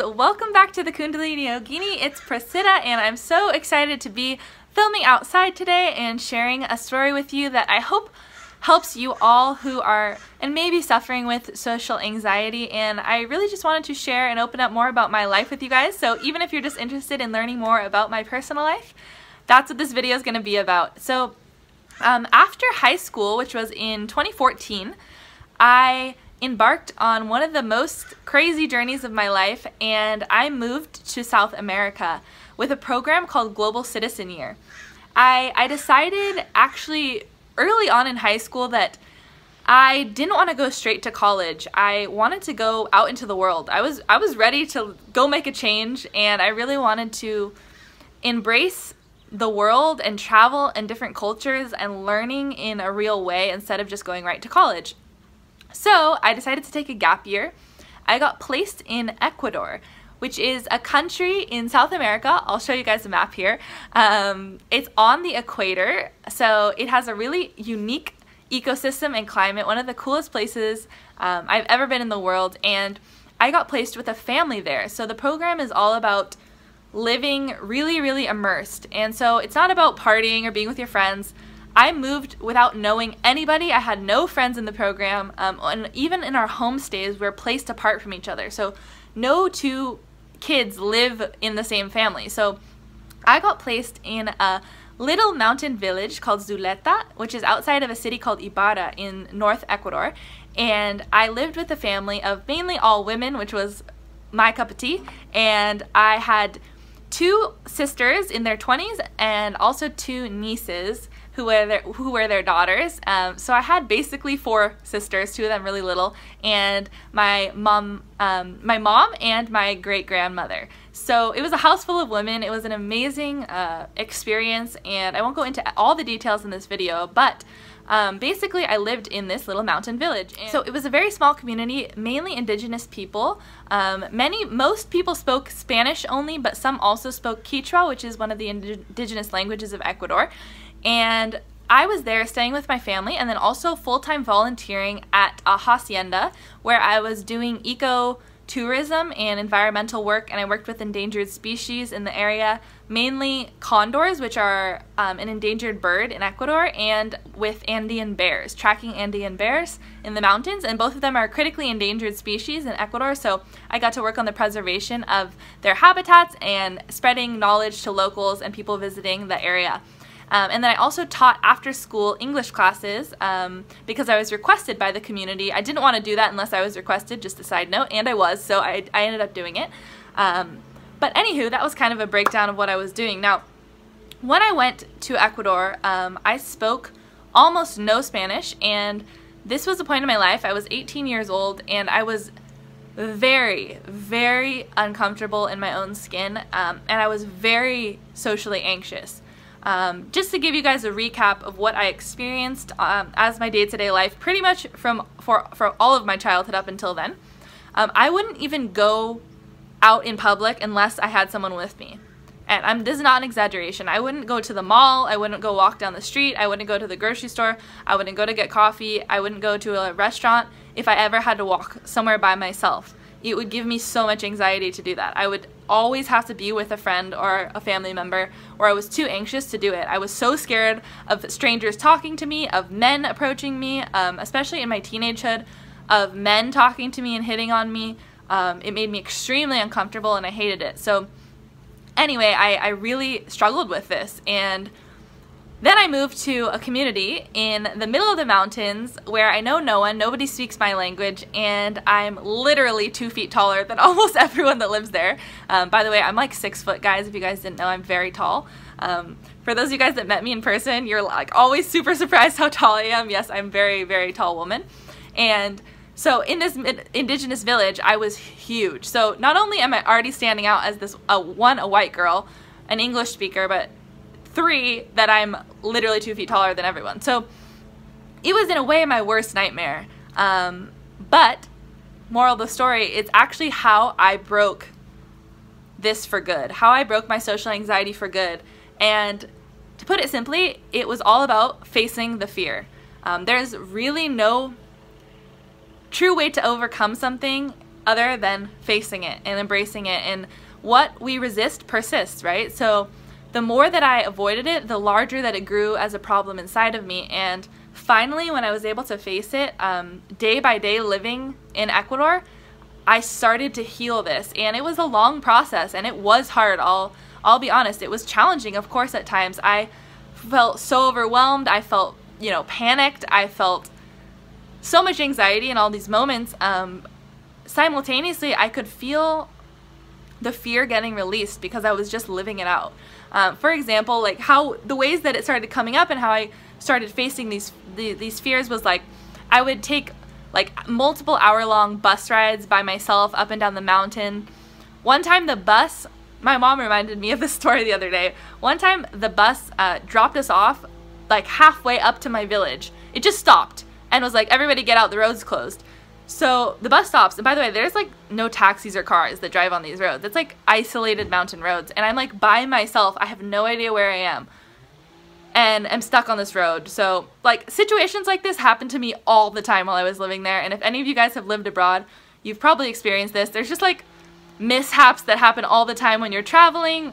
welcome back to the Kundalini Yogini. It's Prasida and I'm so excited to be filming outside today and sharing a story with you that I hope helps you all who are and maybe suffering with social anxiety. And I really just wanted to share and open up more about my life with you guys. So even if you're just interested in learning more about my personal life, that's what this video is going to be about. So after high school, which was in 2014, I embarked on one of the most crazy journeys of my life, and I moved to South America with a program called Global Citizen Year. I decided actually early on in high school that I didn't want to go straight to college. I wanted to go out into the world. I was ready to go make a change, and I really wanted to embrace the world and travel and different cultures and learning in a real way instead of just going right to college. So I decided to take a gap year. I got placed in Ecuador, which is a country in South America. I'll show you guys a map here. It's on the equator, so it has a really unique ecosystem and climate, one of the coolest places I've ever been in the world, and I got placed with a family there. So the program is all about living really immersed, and so it's not about partying or being with your friends. I moved without knowing anybody. I had no friends in the program, and even in our homestays, we're placed apart from each other. So no two kids live in the same family. So I got placed in a little mountain village called Zuleta, which is outside of a city called Ibarra in North Ecuador. And I lived with a family of mainly all women, which was my cup of tea. And I had two sisters in their 20s and also two nieces who were their daughters. So I had basically four sisters, two of them really little, and my mom and my great-grandmother. So it was a house full of women. It was an amazing experience, and I won't go into all the details in this video, but basically I lived in this little mountain village. So it was a very small community, mainly indigenous people. Most people spoke Spanish only, but some also spoke Quechua, which is one of the indigenous languages of Ecuador. And I was there staying with my family and then also full-time volunteering at a hacienda where I was doing ecotourism and environmental work, and I worked with endangered species in the area, mainly condors, which are an endangered bird in Ecuador, and with Andean bears, tracking Andean bears in the mountains, and both of them are critically endangered species in Ecuador, so I got to work on the preservation of their habitats and spreading knowledge to locals and people visiting the area. And then I also taught after-school English classes because I was requested by the community. I didn't want to do that unless I was requested, just a side note, and I was, so I ended up doing it. But anywho, that was kind of a breakdown of what I was doing. Now, when I went to Ecuador, I spoke almost no Spanish, and this was a point in my life. I was 18 years old, and I was very uncomfortable in my own skin, and I was very socially anxious. Just to give you guys a recap of what I experienced as my day-to-day life, pretty much for all of my childhood up until then, I wouldn't even go out in public unless I had someone with me. And this is not an exaggeration. I wouldn't go to the mall, I wouldn't go walk down the street, I wouldn't go to the grocery store, I wouldn't go to get coffee, I wouldn't go to a restaurant if I ever had to walk somewhere by myself. It would give me so much anxiety to do that. I would always have to be with a friend or a family member, or I was too anxious to do it. I was so scared of strangers talking to me, of men approaching me, especially in my teenagehood, of men talking to me and hitting on me. It made me extremely uncomfortable and I hated it. So anyway, I really struggled with this, and then I moved to a community in the middle of the mountains where I know no one, nobody speaks my language, and I'm literally 2 feet taller than almost everyone that lives there. By the way, I'm like 6 foot, guys. If you guys didn't know, I'm very tall. For those of you guys that met me in person, you're like always super surprised how tall I am. Yes, I'm a very tall woman. And so in this indigenous village, I was huge. So not only am I already standing out as this, one, a white girl, an English speaker, but 3, that I'm literally 2 feet taller than everyone. So it was in a way my worst nightmare. But moral of the story, it's actually how I broke this for good, how I broke my social anxiety for good. And to put it simply, it was all about facing the fear. There's really no true way to overcome something other than facing it and embracing it. And what we resist persists, right? So the more that I avoided it, the larger that it grew as a problem inside of me. And finally, when I was able to face it, day by day living in Ecuador, I started to heal this. And it was a long process, and it was hard. I'll be honest, it was challenging, of course, at times. I felt so overwhelmed. I felt, panicked. I felt so much anxiety in all these moments. Simultaneously, I could feel the fear getting released because I was just living it out. For example, like how the ways that it started coming up and how I started facing these fears was like I would take like multiple hour-long bus rides by myself up and down the mountain. One time the bus, my mom reminded me of this story the other day. One time the bus dropped us off like halfway up to my village. It just stopped and was like, everybody get out, the road's closed. So the bus stops, and by the way, there's like no taxis or cars that drive on these roads. It's like isolated mountain roads, and I'm like by myself. I have no idea where I am, and I'm stuck on this road. So like situations like this happen to me all the time while I was living there, and if any of you guys have lived abroad, you've probably experienced this. There's just like mishaps that happen all the time when you're traveling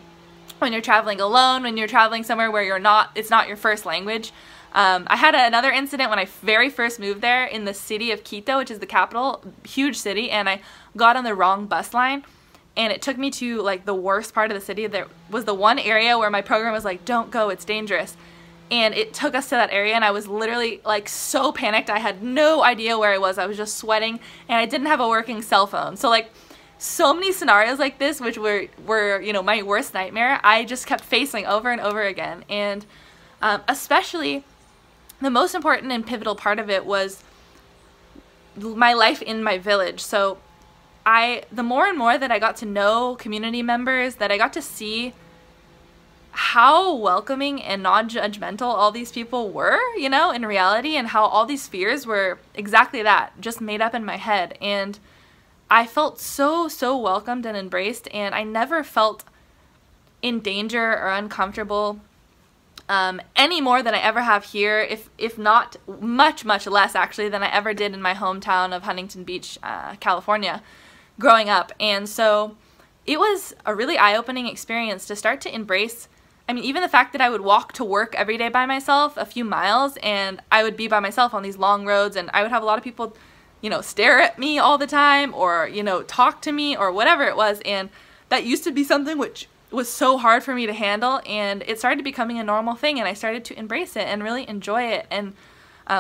alone, when you're traveling somewhere where it's not your first language. I had another incident when I very first moved there in the city of Quito, which is the capital, huge city, and I got on the wrong bus line, and it took me to like the worst part of the city. There was the one area where my program was like, don't go, it's dangerous. And it took us to that area, and I was literally like so panicked. I had no idea where I was. I was just sweating, and I didn't have a working cell phone. So like so many scenarios like this, which were my worst nightmare, I just kept facing over and over again. And especially the most important and pivotal part of it was my life in my village. So the more and more that I got to know community members, that I got to see how welcoming and non-judgmental all these people were, in reality, and how all these fears were exactly that, just made up in my head. And I felt so, so welcomed and embraced, and I never felt in danger or uncomfortable any more than I ever have here, if not much, much less actually than I ever did in my hometown of Huntington Beach, California, growing up. And so it was a really eye-opening experience to start to embrace. I mean, even the fact that I would walk to work every day by myself, a few miles, and I would be by myself on these long roads, and I would have a lot of people, stare at me all the time, or, talk to me, or whatever it was, and that used to be something which was so hard for me to handle, and it started becoming a normal thing, and I started to embrace it and really enjoy it and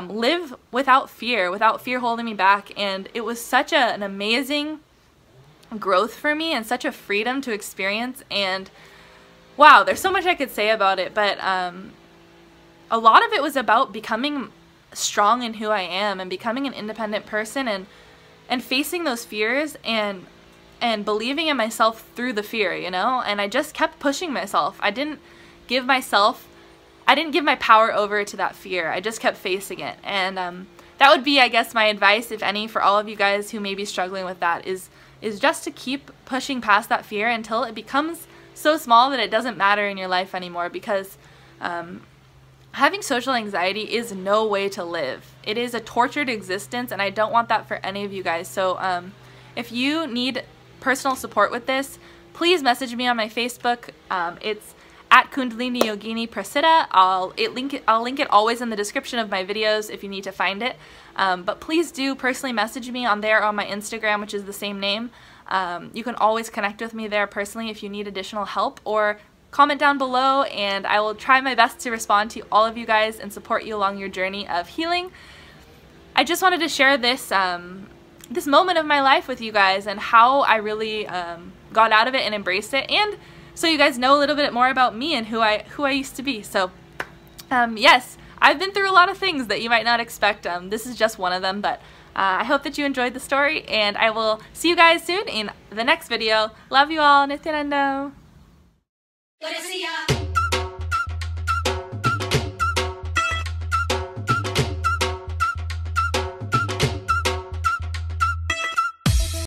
live without fear holding me back. And it was such an amazing growth for me and such a freedom to experience. And wow, there's so much I could say about it, but a lot of it was about becoming strong in who I am and becoming an independent person and facing those fears and believing in myself through the fear, and I just kept pushing myself. I didn't give my power over to that fear. I just kept facing it. And that would be, I guess, my advice, if any, for all of you guys who may be struggling with that, is just to keep pushing past that fear until it becomes so small that it doesn't matter in your life anymore. Because having social anxiety is no way to live. It is a tortured existence, and I don't want that for any of you guys. So if you need personal support with this, please message me on my Facebook. It's at Kundalini Yogini Prasida. I'll link it always in the description of my videos if you need to find it. But please do personally message me on there, on my Instagram, which is the same name. You can always connect with me there personally if you need additional help, or comment down below, and I will try my best to respond to all of you guys and support you along your journey of healing. I just wanted to share this this moment of my life with you guys and how I really got out of it and embraced it, and so you guys know a little bit more about me and who I used to be. So yes, I've been through a lot of things that you might not expect. This is just one of them, but I hope that you enjoyed the story, and I will see you guys soon in the next video. Love you all. Nityananda.